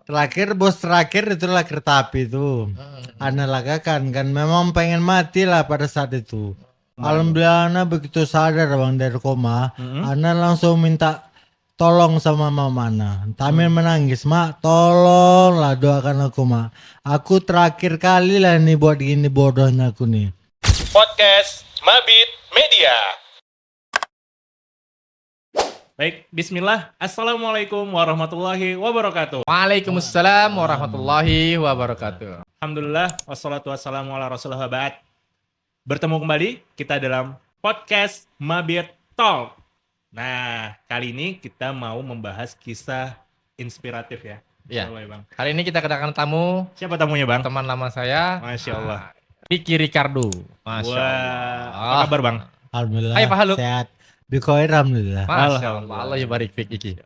Bos terakhir itulah kereta api itu. Ana lagakan kan memang pengen mati lah pada saat itu. Alhamdulillah Ana begitu sadar bang dari koma. Ana langsung minta tolong sama mama Ana. Sambil menangis, mak tolonglah doakan aku mak. Aku terakhir kali lah nih buat gini bodohnya aku nih. Podcast Mabit Media. Baik, bismillah. Assalamualaikum warahmatullahi wabarakatuh. Waalaikumsalam warahmatullahi wabarakatuh. Alhamdulillah, wassalatu wassalamu ala rasulullah ba'd. Bertemu kembali kita dalam podcast Mabit Talk. Nah, kali ini kita mau membahas kisah inspiratif ya. Iya. Boleh, Bang. Hari ini kita kedatangan tamu, Siapa tamunya, Bang? teman lama saya. Masya Allah. Ricky Ricardo. Masya Wah, Allah. apa kabar, Bang? Alhamdulillah Hai, Pak Haluk. sehat. Bikoir alhamdulillah. Masya Allah. Allah ya barik fik Iki.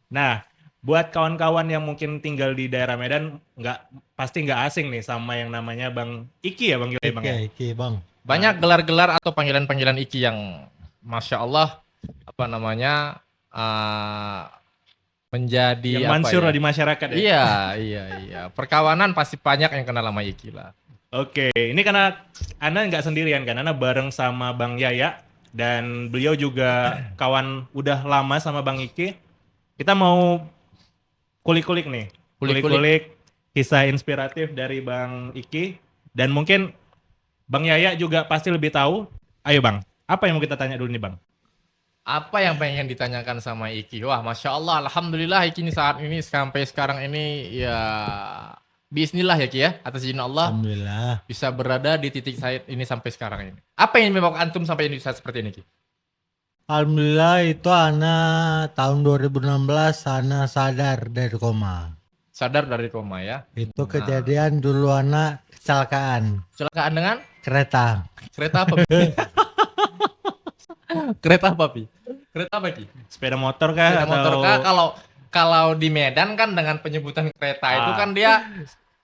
Nah, buat kawan-kawan yang mungkin tinggal di daerah Medan, pasti nggak asing nih sama yang namanya Bang Iki ya, Bang Yoi, Bang ya? Oke, bang. Banyak gelar-gelar atau panggilan-panggilan Iki yang Masya Allah menjadi Yang mansur lah ya? di masyarakat ya. Iya. Perkawanan pasti banyak yang kenal sama Iki lah. Oke, ini karena Ana nggak sendirian kan, Ana bareng sama Bang Yaya dan beliau juga kawan udah lama sama Bang Iki. Kita mau kulik-kulik nih, kulik-kulik kisah inspiratif dari Bang Iki dan mungkin Bang Yaya juga pasti lebih tahu. Ayo Bang, apa yang mau kita tanya dulu nih Bang? Apa yang pengen ditanyakan sama Iki? Wah, Masya Allah, Alhamdulillah Iki ini saat ini sampai sekarang ini ya bismillah ya Ki ya, atas izin Allah Alhamdulillah. bisa berada di titik saya ini sampai sekarang ini. Apa yang membawa antum sampai ini saat seperti ini Ki? Alhamdulillah itu Ana tahun 2016 Ana sadar dari koma. Sadar dari koma ya. Itu kejadian dulu Ana kecelakaan Kecelakaan dengan kereta. kereta apa? Pi? Kereta apa Pi? Kereta apa Ki? Sepeda motor kah? Sepeda motor atau- kah? Kalau di Medan kan dengan penyebutan kereta itu kan dia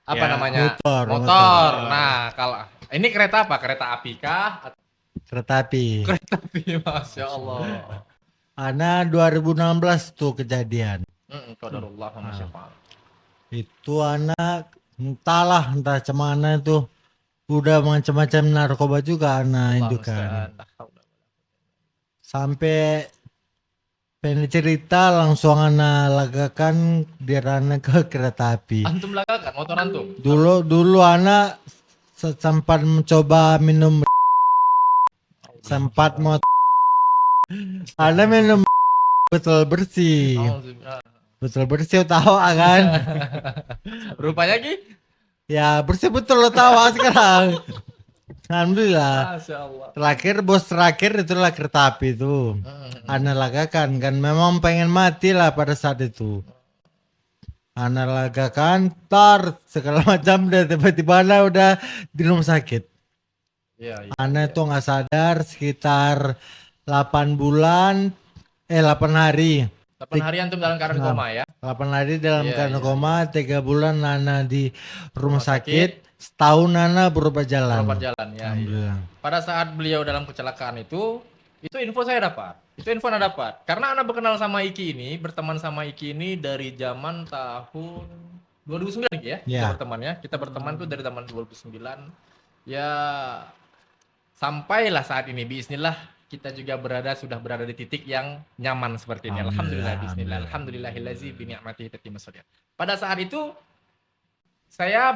apa Ya, namanya? motor. Nah, kalau ini kereta apa? Kereta api kah? Kereta api. Kereta api, Masya Allah. Ana 2016 tuh kejadian. Qadarullah wa ma syaa. Itu Ana entah cemana itu. Udah macam-macam narkoba juga Ana itu kan. Sampai pengen cerita langsung Ana lagakan biar Ana ke kereta api. Antum lagakan motor antum. Dulu Ana sempat mencoba minum, sempat mau Ana minum betul bersih tahu kan? Rupanya Ki. Ya bersih betul lo tahu sekarang. Alhamdulillah. Masya Allah. Bos terakhir itulah kereta api itu. Ana lagakan kan memang pengen mati lah pada saat itu. Ana lagakan segala macam dan tiba-tiba Ana udah di rumah sakit. Iya. Ana tuh nggak sadar sekitar 8 hari. 8 hari antum dalam keadaan koma ya. 8 hari dalam Iya, keadaan iya. koma, 3 bulan Nana di rumah sakit, setahun Nana berubah jalan. Berobat jalan ya. Iya. Alhamdulillah. Pada saat beliau dalam kecelakaan itu info saya dapat. Itu info Anda dapat. Karena Anda berkenal sama Iki ini, berteman sama Iki ini dari zaman tahun 2009 Ki ya. Ya. Kita berteman ya. Kita berteman tuh dari zaman 2009. Ya sampailah saat ini bismillah kita juga sudah berada di titik yang nyaman seperti ini. Alhamdulillah bismillah. Alhamdulillahillazi bi ni'matihi tatimmus shalihat. Pada saat itu Anda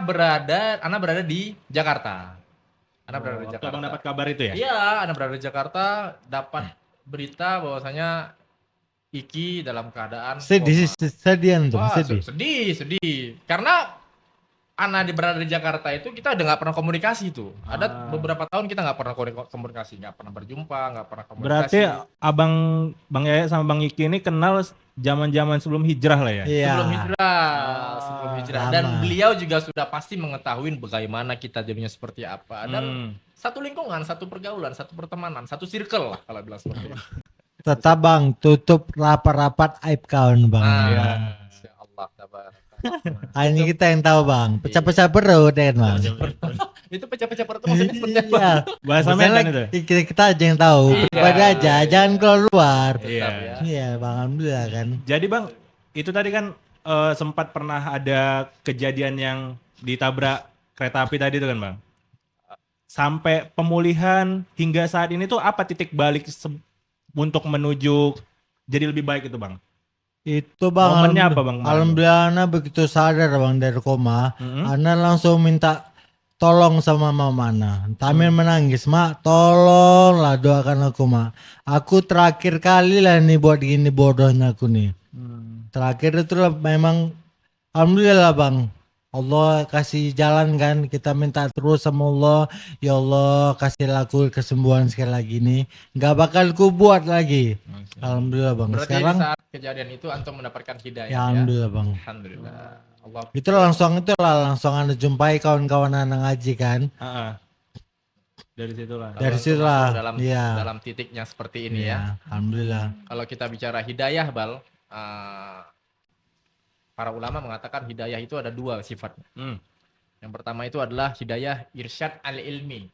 berada di Jakarta. Anda berada di Waktu Jakarta. Abang dapat kabar itu ya? Iya, Anda berada di Jakarta, dapat berita bahwasanya Iki dalam keadaan Sedih, koma. sedian tuh, Wah, sedih. sedih. Karena Anda berada di Jakarta itu kita udah nggak pernah komunikasi tuh. Ada beberapa tahun kita nggak pernah komunikasi, nggak pernah berjumpa, nggak pernah komunikasi. Berarti Bang Yaya sama Bang Iki ini kenal zaman-zaman sebelum hijrah lah ya? Iya. Sebelum hijrah. Sama. Dan beliau juga sudah pasti mengetahui bagaimana kita jadinya seperti apa. Dan satu lingkungan, satu pergaulan, satu pertemanan, satu circle lah kalau bilang seperti itu. Tetap Bang, tutup rapat-rapat aib kawan Bang. Masya Allah, Hanya kita yang tahu Bang. Pecah-pecah perut ya kan Bang. itu pecah-pecah perut maksudnya seperti apa? Iya. Bahasa Masalah Medan itu? kita aja yang tahu. Pribadi aja, jangan keluar. Iya. Ya. Iya Bang, alhamdulillah kan. Jadi Bang, itu tadi kan sempat pernah ada kejadian yang ditabrak kereta api tadi tuh kan bang. Sampai pemulihan hingga saat ini tuh apa titik balik untuk menuju jadi lebih baik itu bang? Itu bang, Momennya apa, Bang, kemarin, Bang? alhamdulillah Ana begitu sadar bang dari koma, Mm-mm. Ana langsung minta tolong sama mama Ana. Sambil menangis, mak tolonglah doakan aku mak. Aku terakhir kali lah nih buat gini bodohnya aku nih. Terakhir itu lah memang alhamdulillah bang. Allah kasih jalan kan, kita minta terus sama Allah, ya Allah kasih aku kesembuhan sekali lagi nih, nggak bakal ku buat lagi. Alhamdulillah bang. Berarti Sekarang di saat kejadian itu antum mendapatkan hidayah ya ya. alhamdulillah bang. Alhamdulillah. Allah. Langsung anda jumpai kawan-kawan anak ngaji kan. Ah, dari situlah. Kalau Dari antum situlah, masuk dalam iya. dalam titiknya seperti ini ya. Iya, alhamdulillah. Kalau kita bicara hidayah, Bal, para ulama mengatakan hidayah itu ada dua sifatnya. Hmm. Yang pertama itu adalah hidayah irsyad al-ilmi,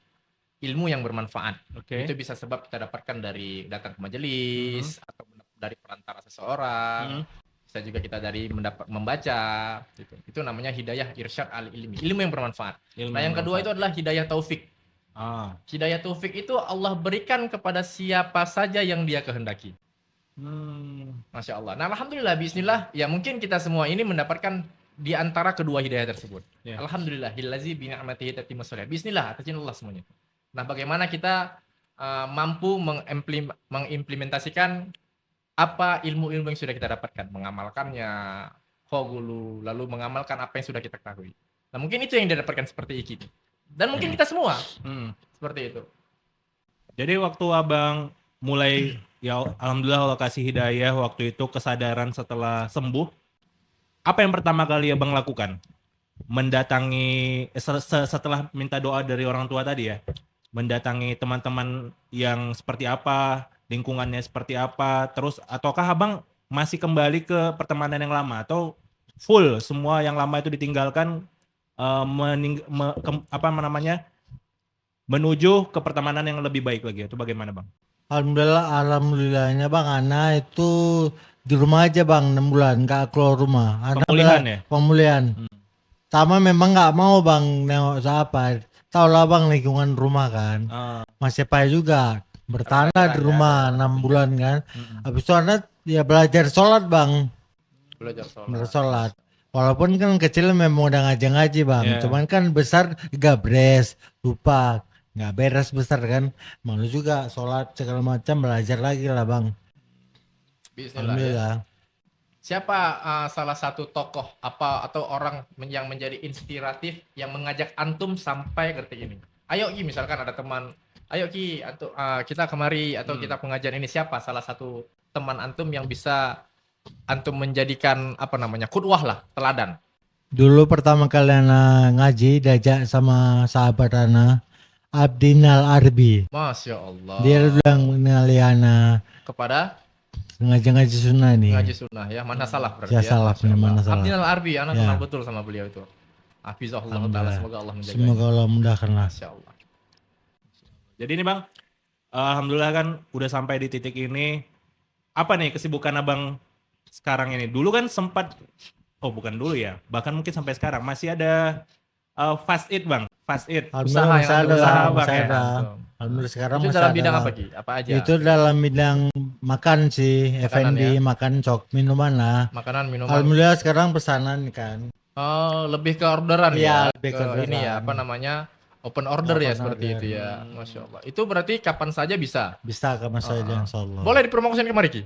ilmu yang bermanfaat. Oke. Itu bisa sebab kita dapatkan dari datang ke majelis atau dari perantara seseorang. Bisa juga kita dari membaca. Gitu. Itu namanya hidayah irsyad al-ilmi, ilmu yang bermanfaat. Nah, yang kedua itu adalah hidayah taufik. Hidayah taufik itu Allah berikan kepada siapa saja yang Dia kehendaki. Masya Allah. Nah, alhamdulillah, bismillah. Ya mungkin kita semua ini mendapatkan di antara kedua hidayah tersebut. Ya. Alhamdulillah. Hillazi bi ni'matihi tatimmus shalihat. Bismillah, atas izin Allah semuanya. Nah, bagaimana kita mampu mengimplementasikan apa ilmu-ilmu yang sudah kita dapatkan, mengamalkannya, khogulu, lalu mengamalkan apa yang sudah kita ketahui. Nah, mungkin itu yang didapatkan seperti Iki. Dan mungkin kita semua seperti itu. Jadi waktu abang mulai ya alhamdulillah Allah kasih hidayah waktu itu kesadaran setelah sembuh. Apa yang pertama kali abang lakukan? Mendatangi setelah minta doa dari orang tua tadi ya. Mendatangi teman-teman yang seperti apa, lingkungannya seperti apa, terus ataukah abang masih kembali ke pertemanan yang lama atau full semua yang lama itu ditinggalkan menuju ke pertemanan yang lebih baik lagi itu bagaimana bang? Alhamdulillahnya bang, Ana itu di rumah aja bang 6 bulan, nggak keluar rumah. Pemulihan ya? Pemulihan. Sama memang nggak mau bang nengok siapa. Tahu lah bang lingkungan rumah kan. Masih payah juga bertahan di rumah 6 bulan kan. Habis itu Ana ya belajar sholat bang. Belajar Sholat. Walaupun kan kecil memang udah ngaji bang. Yeah. Cuman kan besar gabres, lupa. Nggak beres besar kan, malu juga sholat segala macam, belajar lagi lah bang. Bismillah. Siapa salah satu tokoh atau orang yang menjadi inspiratif yang mengajak antum sampai detik ini? Ayo Ki, misalkan ada teman, ayo Ki, atau kita kemari atau kita pengajian ini, siapa salah satu teman antum yang bisa antum menjadikan qudwah lah, teladan? Dulu pertama kali Ana ngaji diajak sama sahabat Ana, Abdinal Arbi. Masya Allah. Dia udah mengenali Ana kepada ngaji sunnah nih. Ngaji sunnah ya, mana salah berarti ya. Salah, mana salah. Abdinal Arbi, Ana Ya. kenal betul sama beliau itu. Hafizahullah Ta'ala, semoga Allah menjaganya. Semoga Allah mudahkan lah. Masya Allah. Jadi ini bang, alhamdulillah kan udah sampai di titik ini. Apa nih kesibukan abang sekarang ini? Dulu kan sempat, bukan dulu ya, bahkan mungkin sampai sekarang masih ada Fast Eat bang, Fast Eat. Alhamdulillah Usaha masih yang ada, usaha masih bang ya. ada. Alhamdulillah sekarang Itu masih dalam ada. bidang apa Ki? Apa aja? Itu dalam bidang makan sih, Makanan F&B, ya? makan minuman lah. Makanan, minuman. Alhamdulillah sekarang pesanan kan. Oh, lebih ke orderan Iya, ya? lebih ke orderan. Ini ya, open order ya, Open seperti order. itu ya. Masya Allah. Itu berarti kapan saja bisa? Bisa ke Mas Aja insyaallah. Boleh dipromosikan kemari Ki?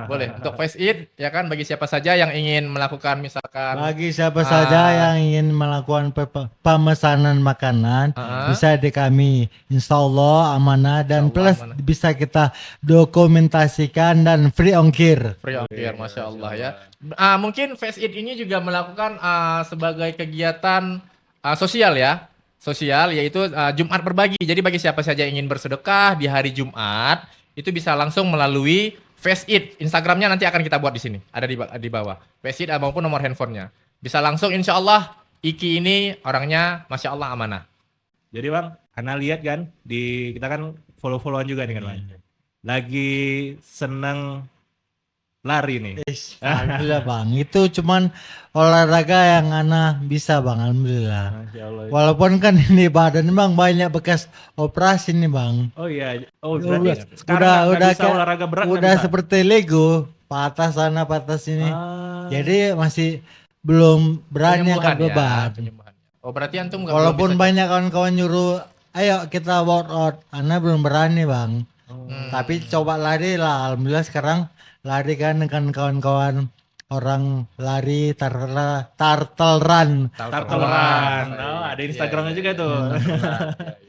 Boleh. Untuk Fast Eat, ya kan, bagi siapa saja yang ingin melakukan misalkan Bagi siapa saja yang ingin melakukan pemesanan makanan, bisa di kami. Insya Allah amanah dan Insya Allah plus amanah. bisa kita dokumentasikan dan free ongkir. free ongkir, Masya Allah ya. Mungkin Fast Eat ini juga melakukan sebagai kegiatan sosial ya. Sosial, yaitu Jumat berbagi. Jadi bagi siapa saja yang ingin bersedekah di hari Jumat, itu bisa langsung melalui Fast Eat. Instagramnya nanti akan kita buat di sini, ada di bawah. Fast Eat maupun nomor handphonenya. Bisa langsung, insya Allah Iki ini orangnya Masya Allah amanah. Jadi bang, Ana lihat kan kita kan follow-followan juga nih kan bang. Lagi seneng lari nih. Alhamdulillah bang, itu cuman olahraga yang ana bisa bang, alhamdulillah. Masya Allah. Walaupun kan ini badan bang banyak bekas operasi nih bang. Oh iya, oh Udah- berarti sekarang nggak bisa kayak- olahraga berat nggak udah bisa? seperti Lego, patah sana patah sini. Ah. Jadi masih belum berani angkat Penyembuhan ya, beban. penyembuhan. Oh berarti antum nggak Walaupun belum bisa- banyak kawan-kawan nyuruh, ayo kita workout, ana belum berani bang. Tapi coba lari lah, alhamdulillah sekarang lari kan dengan kawan-kawan orang lari turtle run. Turtle Run. Oh, ada Iya, Instagramnya iya, juga iya. tuh.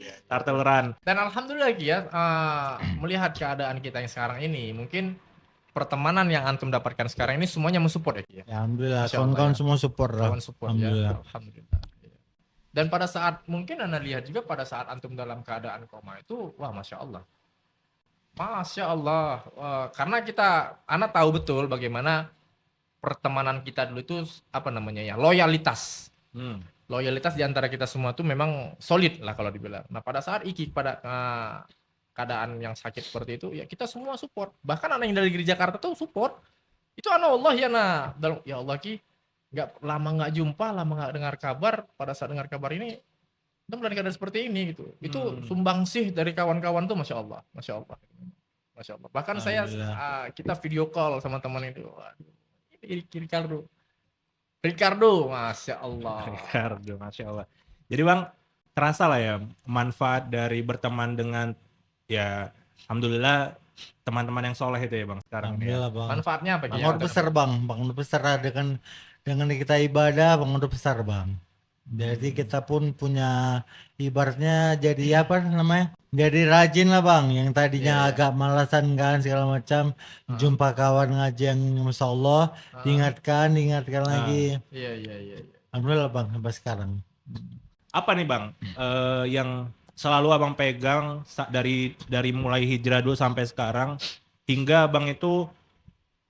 Iya. Turtle Run. Dan alhamdulillah Ki, ya, melihat keadaan kita yang sekarang ini, mungkin pertemanan yang antum dapatkan sekarang ini semuanya mensupport ya Ki, ya. Ya, alhamdulillah Masya Allah, kawan-kawan ya. semua support lah. Kawan support Alhamdulillah. ya. Alhamdulillah. Iya. Dan pada saat mungkin Anda lihat juga pada saat antum dalam keadaan koma itu, wah Masya Allah. Masya Allah. Wah, karena Anda tahu betul bagaimana pertemanan kita dulu itu apa namanya ya, loyalitas. Hmm. Loyalitas di antara kita semua tuh memang solid lah kalau dibilang. Nah pada saat pada keadaan yang sakit seperti itu, ya kita semua support. Bahkan anak yang dari Jakarta tuh support. Itu anak Allah ya ya Allah Ki, nggak jumpa, lama nggak dengar kabar. Pada saat dengar kabar ini, kita dalam keadaan seperti ini gitu. Itu sumbangsih dari kawan-kawan tuh, masya Allah, masya Allah, masya Allah. Bahkan saya kita video call sama teman itu. Waduh, ini Ricardo, masya Allah. Ricardo, Masya Allah. Jadi Bang, terasa lah ya manfaat dari berteman dengan ya alhamdulillah teman-teman yang soleh itu ya Bang sekarang ini ya. Alhamdulillah bang. Manfaatnya apa Ki? Pengaruh besar bang, pengaruh besar dengan kita ibadah, pengaruh besar bang. Jadi kita pun punya ibaratnya jadi apa namanya? Jadi rajin lah bang. Yang tadinya agak malasan kan segala macam, jumpa kawan ngaji yang masya Allah, diingatkan lagi. Iya. Alhamdulillah bang sampai sekarang. Apa nih Bang yang selalu Abang pegang dari mulai hijrah dulu sampai sekarang hingga Bang itu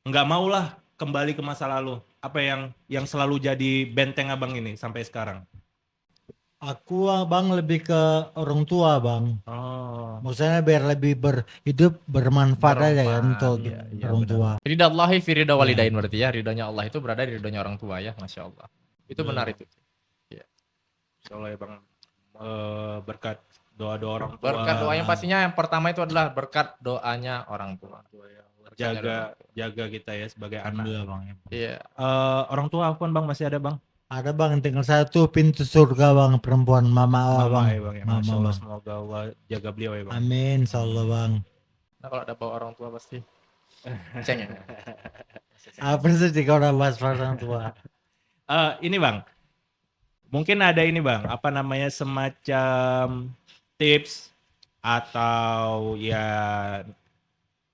nggak maulah kembali ke masa lalu? Apa yang selalu jadi benteng Abang ini sampai sekarang? Aku bang lebih ke orang tua bang. Oh. Maksudnya biar lebih berhidup bermanfaat aja kan untuk iya, orang tua. Ridha Allahi fi ridha walidain berarti ya. Ridhonya Allah itu berada di ridhonya orang tua ya, masya Allah. Itu benar itu. Insya Allah ya Bang, berkat doa-doa orang tua. Berkat doanya pastinya yang pertama itu adalah berkat doanya orang tua. Jaga kita ya sebagai anak. Alhamdulillah bang. Iya. Orang tua apa Bang masih ada Bang? Ada bang tinggal satu pintu surga bang, perempuan mama Mama bang. ya Bang ya. Mama, Masya Allah, Bang. semoga Allah jaga beliau ya Bang. Amin insyaallah bang. Nah kalau ada bawa orang tua pasti ceng ya. Apa sih jika udah bahas orang tua? Ini Bang, mungkin ada ini Bang, apa namanya semacam tips atau ya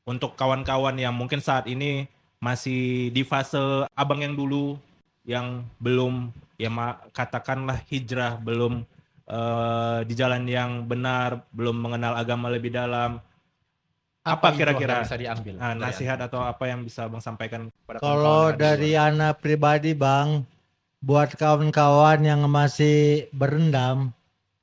untuk kawan-kawan yang mungkin saat ini masih di fase abang yang dulu yang belum ya katakanlah hijrah, belum di jalan yang benar, belum mengenal agama lebih dalam. Apa kira-kira yang bisa diambil? nasihat atau apa yang bisa Bang sampaikan kepada Kalau kawan-kawan yang ada di dari anak pribadi bang, buat kawan-kawan yang masih berendam,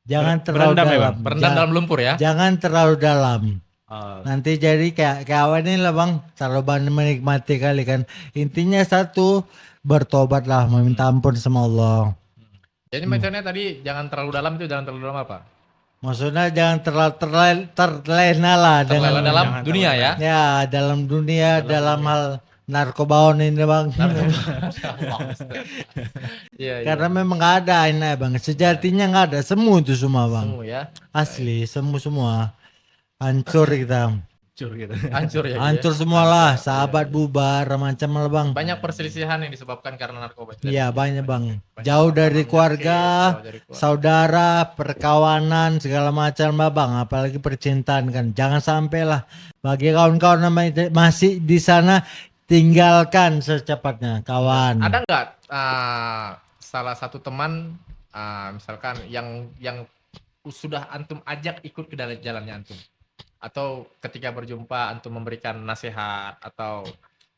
jangan terlalu berendam ya, dalam. Bang? Berendam dalam lumpur ya. Jangan terlalu dalam. luar? Nanti jadi kayak awan ini lah bang, terlalu banyak menikmati kali kan. Intinya satu, bertobatlah, meminta ampun sama Allah. Jadi macamnya tadi jangan terlalu dalam, itu jangan terlalu dalam apa? Maksudnya jangan terlena lah Terlena dalam jangan dunia terlena. ya. ya dalam dunia, dalam hal narkobaon ini bang. Iya, Karena memang nggak ada ini bang, sejatinya nggak ada, semu itu semua bang, Semu ya. asli semu semua, hancur kita, Hancur gitu. Hancur ya. hancur semua lah, sahabat bubar macam lah bang. Banyak perselisihan yang disebabkan karena narkoba. Iya banyak bang, jauh dari keluarga, saudara, perkawanan segala macam lah bang, apalagi percintaan kan. Jangan sampai lah bagi kawan-kawan yang masih di sana, tinggalkan secepatnya kawan. Ada nggak salah satu teman misalkan yang sudah antum ajak ikut ke dalam jalannya antum, atau ketika berjumpa antum memberikan nasihat atau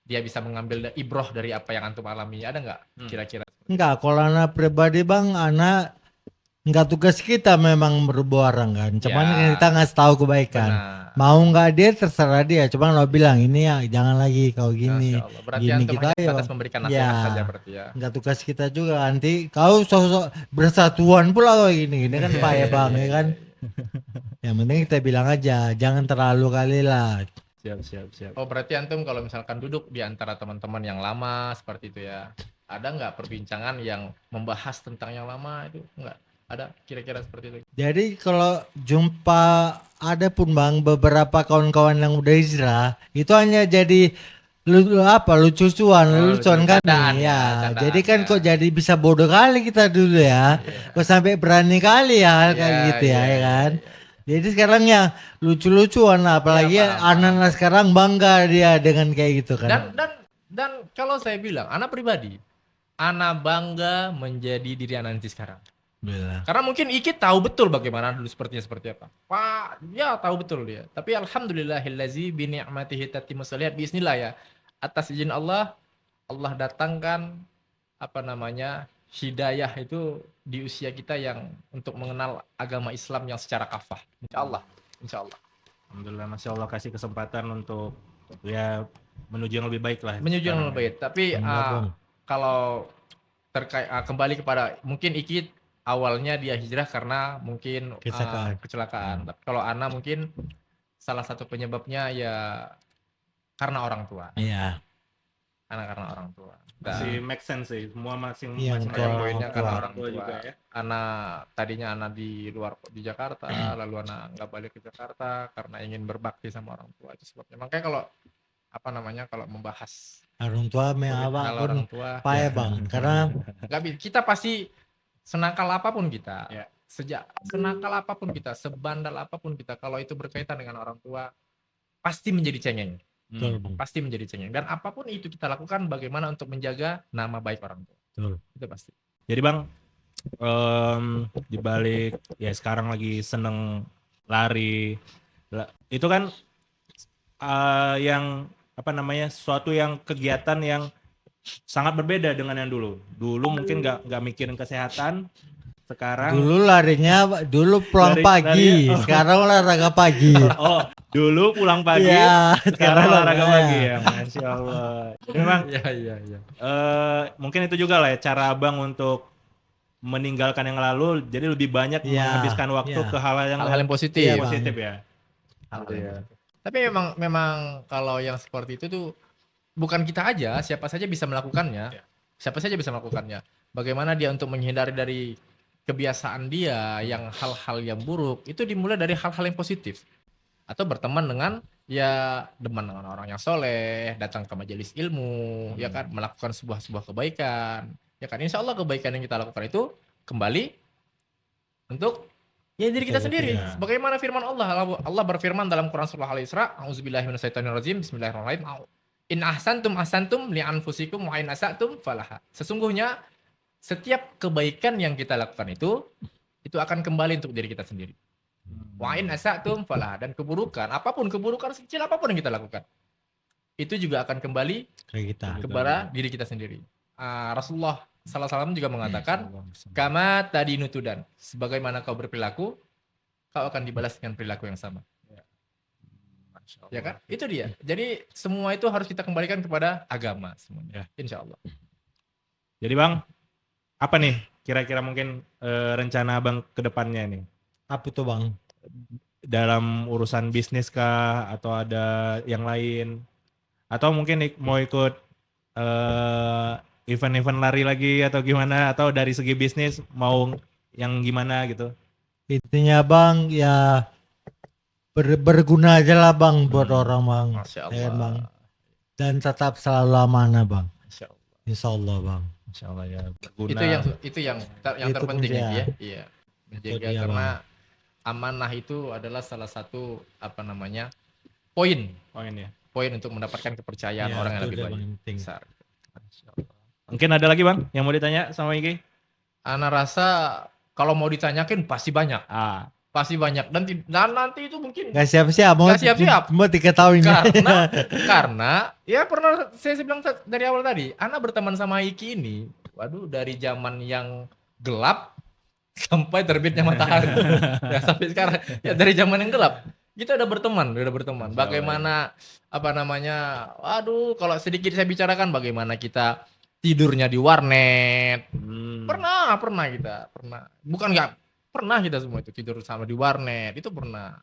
dia bisa mengambil ibroh dari apa yang antum alami, ada nggak kira-kira? Enggak, kalau anak pribadi bang, anak enggak tugas kita memang berbuat orang kan. Cuman Ya. kita ngasih tahu kebaikan. Benar. Mau nggak dia terserah dia. Cuma lo bilang ini ya jangan lagi kau gini. Masya Allah. Berarti Gini antum kita hanya ayo. sebatas memberikan nasihat Ya. saja berarti ya. Nggak tugas kita juga nanti kau sosok bersatuan pula kau gini kan Iya, Pak ya iya, Bang iya, ya kan. Yang penting kita bilang aja jangan terlalu kali lah. Siap. Oh berarti antum kalau misalkan duduk di antara teman-teman yang lama seperti itu ya, ada nggak perbincangan yang membahas tentang yang lama itu? Nggak ada kira-kira seperti itu. Jadi kalau jumpa ada pun Bang beberapa kawan-kawan yang udah hijrah itu hanya jadi lucu-lucuan lucu. kan Candaan nih ya, ya. candaan Jadi kan ya. kok jadi bisa bodoh kali kita dulu ya. Kok sampai berani kali ya hal kayak gitu ya, ya kan. Jadi sekarang ya lucu-lucuan lah, apalagi Iya, paham, anak-anak sekarang bangga dia dengan kayak gitu kan. Dan kalau saya bilang, anak pribadi, anak bangga menjadi diri anak nanti sekarang. Bila. Karena mungkin Iki tahu betul bagaimana dulu sepertinya seperti apa. Pak, ya tahu betul dia. Tapi alhamdulillahillazi bi ni'matihi tatimmus shalihat. Bismillah ya. Atas izin Allah, Allah datangkan hidayah itu di usia kita yang untuk mengenal agama Islam yang secara kafah. Insya Allah. Alhamdulillah, Masya Allah kasih kesempatan untuk ya menuju yang lebih baik lah. Menuju yang lebih baik. Tapi kalau terkait kembali kepada mungkin Iki awalnya dia hijrah karena mungkin kecelakaan. Tapi kalau Ana mungkin salah satu penyebabnya ya karena orang tua. Iya. Karena orang tua. Masih make sense sih, semua masing Poinnya karena orang tua juga ya. Tadinya Ana di Jakarta, lalu Ana nggak balik ke Jakarta karena ingin berbakti sama orang tua, itu sebabnya. Makanya kalau membahas orang tua orang tua, Pak ya Bang, karena kita pasti senakal apapun kita, Ya. senakal apapun kita, sebandal apapun kita, kalau itu berkaitan dengan orang tua, pasti menjadi cengeng. Betul, Bang. Pasti menjadi cengeng. Dan apapun itu kita lakukan bagaimana untuk menjaga nama baik orang tua. Betul. Itu pasti. Jadi Bang, di balik ya sekarang lagi seneng lari, itu kan yang suatu yang kegiatan yang sangat berbeda dengan yang dulu. Dulu mungkin nggak mikirin kesehatan. Sekarang dulu larinya pulang pagi, sekarang olahraga pagi. Oh, dulu pulang pagi, ya, sekarang olahraga pagi ya, Masya Allah. Jadi memang Iya. mungkin itu juga lah ya cara Abang untuk meninggalkan yang lalu, jadi lebih banyak menghabiskan waktu ke hal-hal yang positif. Positif ya. Tapi memang kalau yang seperti itu tuh bukan kita aja, siapa saja bisa melakukannya. Siapa saja bisa melakukannya. Bagaimana dia untuk menghindari dari kebiasaan dia yang hal-hal yang buruk, itu dimulai dari hal-hal yang positif. Atau berteman dengan deman dengan orang yang soleh, datang ke majelis ilmu, ya kan, melakukan sebuah kebaikan, ya kan. Insya Allah kebaikan yang kita lakukan itu kembali untuk diri kita sendiri. Bagaimana firman Allah berfirman dalam Quran surah Al-Isra, A'udzubillahi minasyaitonirrajim, bismillahirrahmanirrahim. In ahsantum li anfusikum wa in asatum falaha. Sesungguhnya setiap kebaikan yang kita lakukan itu akan kembali untuk diri kita sendiri. Wa in asatum falaha. Dan keburukan sekecil apapun yang kita lakukan, itu juga akan kembali kepada diri kita sendiri. Rasulullah SAW juga mengatakan, kama tadinu tudan, sebagaimana kau berperilaku, kau akan dibalas dengan perilaku yang sama. Ya kan? Itu dia. Jadi semua itu harus kita kembalikan kepada agama semuanya. Insya Allah. Jadi Bang, apa nih kira-kira mungkin rencana Abang ke depannya nih? Apa tuh Bang? Dalam urusan bisnis kah? Atau ada yang lain? Atau mungkin mau ikut event-event lari lagi atau gimana? Atau dari segi bisnis mau yang gimana gitu? Intinya Bang ya berguna aja lah Bang buat orang Bang. Masya Allah. Ya, Bang. Dan tetap selalu amanah Bang. Masya Allah. Insya Allah Bang. Insya Allah ya berguna. Itu yang terpenting ya. Iya. Menjaga dia, karena amanah itu adalah salah satu poin untuk mendapatkan kepercayaan orang yang lebih banyak. Besar. Mungkin ada lagi Bang yang mau ditanya sama Iki? Ana rasa kalau mau ditanyakan pasti banyak. Pasti banyak dan nanti itu mungkin Gak siap-siap mau diketahui karena ya pernah saya bilang dari awal tadi, Ana berteman sama Iki ini, waduh, dari zaman yang gelap sampai terbitnya matahari. Ya sampai sekarang ya dari zaman yang gelap. Kita udah berteman. Bagaimana apa namanya? Aduh, kalau sedikit saya bicarakan bagaimana kita tidurnya di warnet. Pernah kita. Bukan nggak pernah kita semua itu tidur sama di warnet. Itu pernah.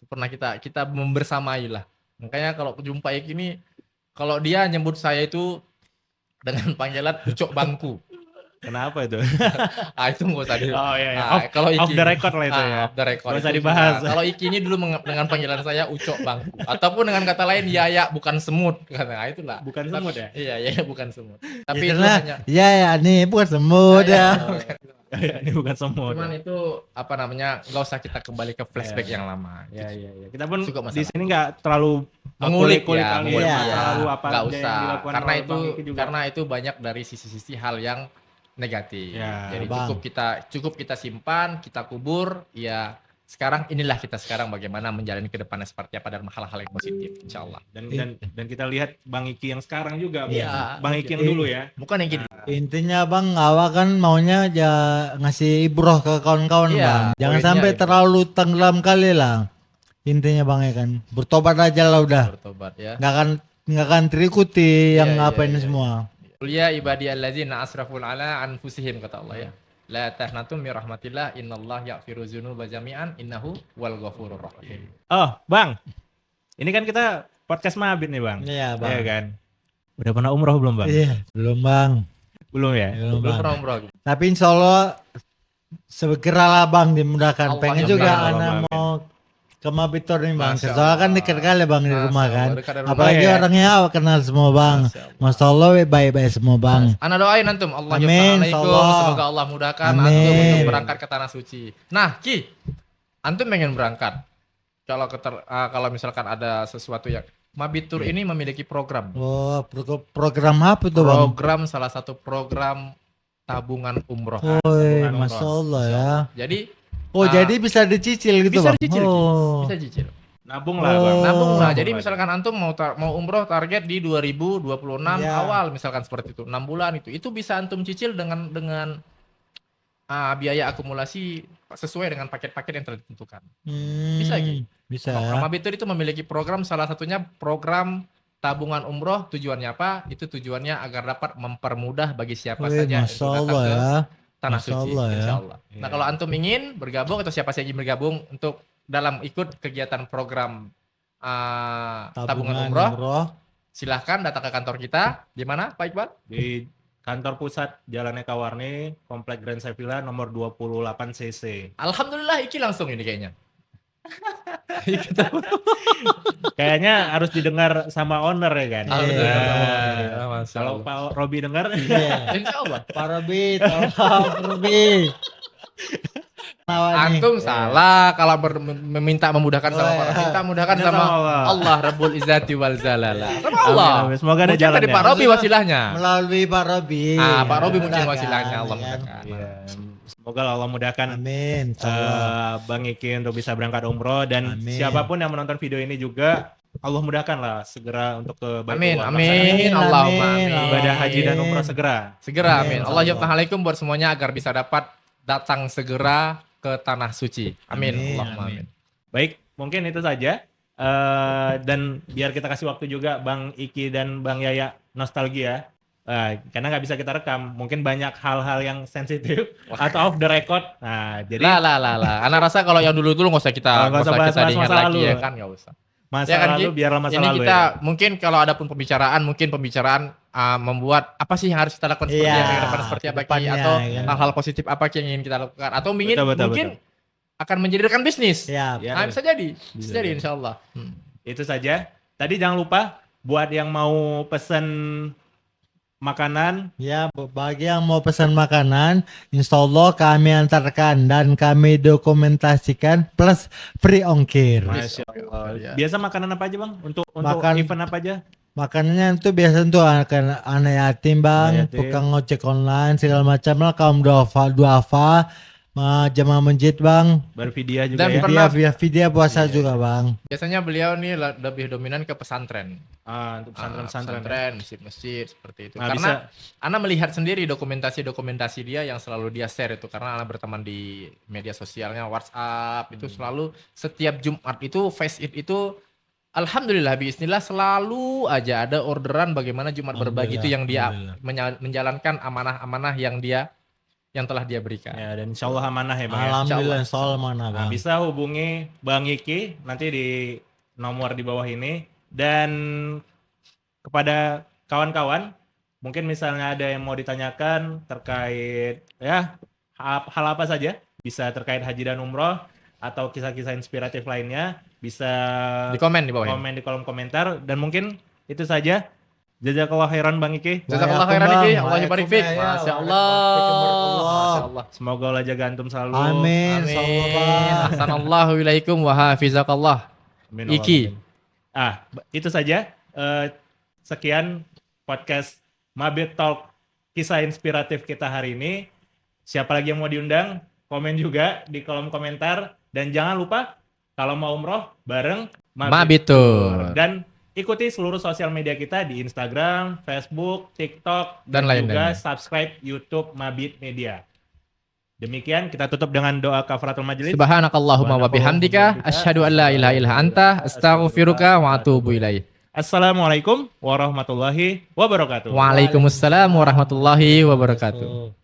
Pernah kita membersamai lah. Makanya kalau jumpa Iki ini kalau dia nyebut saya itu dengan panggilan ucok bangku. Kenapa itu? Itu nggak usah di. Oh iya, iya. Kalau Off the record lah itu ya. Off the record. Nggak usah Itu dibahas. juga. Kalau Iki ini dulu dengan panggilan saya ucok bangku. Ataupun dengan kata lain yaya bukan semut. Nah, itulah. Bukan semut ya? Iya, yaya bukan semut. Tapi itu Itulah, hanya ya nih bukan semut ya. Ini bukan semut. cuman itu apa namanya? Nggak usah kita kembali ke flashback yang lama. Ya, ya, ya. Kita pun Cukup di masalah. sini nggak terlalu Mengulik kulik ya, kali iya. masa lalu apa nggak aja usah yang dilakukan karena oleh itu Bang Iki juga. karena itu banyak dari sisi-sisi hal yang negatif. Ya, Jadi Bang. cukup kita simpan, kita kubur. Ya sekarang inilah kita sekarang bagaimana menjalani ke depannya seperti apa dan hal-hal yang positif, insya Allah. Dan kita lihat Bang Iki yang sekarang juga, Iya. Bang Iki yang dulu ya. Bukan yang gini. Intinya bang, awak kan maunya ya ngasih ibroh ke kawan-kawan Iya, bang. Jangan poinnya sampai itu. terlalu tenggelam kali lah. Intinya bang ya kan, bertobat aja lah udah. Bertobat ya. Nggak akan terikuti yang Iya, apa iya, ini iya. semua. Qul ya ibadiyallazina asraful ala anfusihim kata Allah ya. La tahnatu min rahmatillah innallaha yaghfiru dzunuba jami'an innahu wal ghafurur rahim. Oh, Bang. Ini kan kita podcast Mabit nih, Bang. Iya bang. Iya kan? Udah pernah umroh belum, Bang? Iya, belum bang. Belum ya? Belum, Belum bang. pernah umroh. Tapi insya Allah segeralah bang dimudahkan. Allah Pengen ya, juga Allah, anak amin. mau ke Mabitor nih bang. Masya Soalnya kan Allah. dekat kali bang di Masya rumah Allah, kan. dekat dari rumah. Apalagi Oh, iya. orangnya awak kenal semua bang. Masya Allah. Masya Allah baik-baik semua bang. Ana doain antum Allah Amin, alaikum insyaallah. semoga Allah mudahkan Amin. antum untuk berangkat ke tanah suci. Nah, Ki, antum pengen berangkat. Kalau misalkan ada sesuatu yang Mabitur ini memiliki program. Oh, program apa tuh bang? Program salah satu program tabungan umroh. Oh, tabungan umroh. Masya Allah ya. Jadi Oh, jadi bisa dicicil gitu bisa bang? dicicil, Ki. Oh. bisa cicil. Nabung lah, Bang. Nabung lah. Nabung Jadi lah. misalkan antum mau umroh target di 2026 Ya. awal misalkan seperti itu. 6 bulan itu. Itu bisa antum cicil dengan biaya akumulasi sesuai dengan paket-paket yang telah ditentukan. Bisa, Ki. Bisa. Program Mabitur itu memiliki program, salah satunya program tabungan umroh. Tujuannya apa? Itu tujuannya agar dapat mempermudah bagi siapa Wih, saja Masya untuk datang Allah ke ya. tanah Masya suci, Allah ya. insya Allah. Nah, Iya. kalau antum ingin bergabung atau siapa saja ingin bergabung untuk dalam ikut kegiatan program tabungan umroh, silahkan datang ke kantor kita. Di mana, Pak Iqbal? Di kantor pusat Jalan Eka Warni, Komplek Grand Sevilla nomor 28 CC. Alhamdulillah, Iki langsung ini kayaknya. Kayaknya harus didengar sama owner ya kan? Alhamdulillah. Nah, kalau Pak Robi dengar, Iya. Insya Allah. Pak Robi, tolong Pak Robi. Nawar nih. Antum salah kalau meminta memudahkan sama Oh, iya. orang. Kita mudahkan Ini sama sama Allah. Allah Rabbul Izzati wal Zalala. Sama Amin, Allah. amin. Semoga ada Mungkin jalan dari ya. Pak Robi wasilahnya. Melalui Pak Robi. Pak Robi mungkin Mudahkan, wasilahnya Allah ya kan? mudahkan. Iya. Semoga Allah mudahkan Amin. Insya Allah. Bang Iki untuk bisa berangkat umroh dan Amin. siapapun yang menonton video ini juga Allah mudahkan lah segera untuk ke Amin, Baitullah. amin, Allahumma amin. Ibadah haji dan Amin. umroh segera. Segera Amin, amin. Allah insya Allah. Alaikum buat semuanya agar bisa dapat datang segera ke tanah suci. Amin. Amin, Allahumma amin. amin. Baik, mungkin itu saja. Dan biar kita kasih waktu juga Bang Iki dan Bang Yaya nostalgia. Karena nggak bisa kita rekam, mungkin banyak hal-hal yang sensitif atau off the record. Nah, jadi Lah. Anak rasa kalau yang dulu-dulu nggak usah kita Nggak usah bahas diingat masa lagi lalu. ya kan, nggak usah. masa Ya kan, lalu Ki? biarlah masa Ini lalu kita ya. mungkin kalau ada pun pembicaraan membuat apa sih yang harus kita lakukan seperti Iya, apa, ke depan seperti apa Ki, kedepannya, atau ya kan. hal-hal positif apa Ki yang ingin kita lakukan atau Betul, betul, mungkin akan menjadi rekan bisnis. Siap. Ya, Nah, bisa jadi, Bisa jadi jadi. insya Allah. Itu saja. Tadi jangan lupa buat yang mau pesen makanan, Ya, bagi yang mau pesan makanan, insya Allah kami antarkan dan kami dokumentasikan plus free ongkir. Masya Allah. Ya. Biasa makanan apa aja Bang? Untuk Makan- event apa aja? Makanannya itu biasa tuh anak yatim bang, Anak yatim. tukang ojek online segala macam lah, kaum duafa, jamaah masjid bang. Bervidya juga Dan ya. pernah- Vidya puasa juga bang. Biasanya beliau nih lebih dominan ke pesantren. Untuk pesantren-pesantren. Pesantren, masjid-masjid seperti itu. Nah, Karena Ana melihat sendiri dokumentasi dia yang selalu dia share itu karena Ana berteman di media sosialnya WhatsApp itu selalu setiap Jumat itu Face It itu alhamdulillah bismillah selalu aja ada orderan bagaimana Jumat berbagi itu yang dia menjalankan amanah-amanah yang telah dia berikan. Ya, dan insya Allah amanah ya Bang ya. Alhamdulillah soal mana Nah, bang. bisa hubungi Bang Iki nanti di nomor di bawah ini. Dan kepada kawan-kawan, mungkin misalnya ada yang mau ditanyakan terkait ya hal apa saja, bisa terkait haji dan umroh atau kisah-kisah inspiratif lainnya, bisa Di komen di bawah ini. komen di kolom komentar. Dan mungkin itu saja. Jazakallah khairan Bang Iki. Jazakallah khairan Iki, Allah barik fik. Masya Allah. Semoga Allah jaga antum selalu. Amin. Amin. Ahsanallahu ilaikum wa hafizakallah. Amin. Iki. Itu saja. Sekian podcast Mabit Talk, kisah inspiratif kita hari ini. Siapa lagi yang mau diundang? Komen juga di kolom komentar. Dan jangan lupa kalau mau umroh bareng Mabitur. Dan ikuti seluruh sosial media kita di Instagram, Facebook, TikTok, Dan juga lain-lainnya. subscribe YouTube Mabit Media. Demikian kita tutup dengan doa kafaratul majelis. Subhanakallahumma wa bihamdika asyhadu an la ilaha illa anta astaghfiruka wa atubu ilaih. Assalamualaikum warahmatullahi wabarakatuh. Waalaikumsalam warahmatullahi wabarakatuh.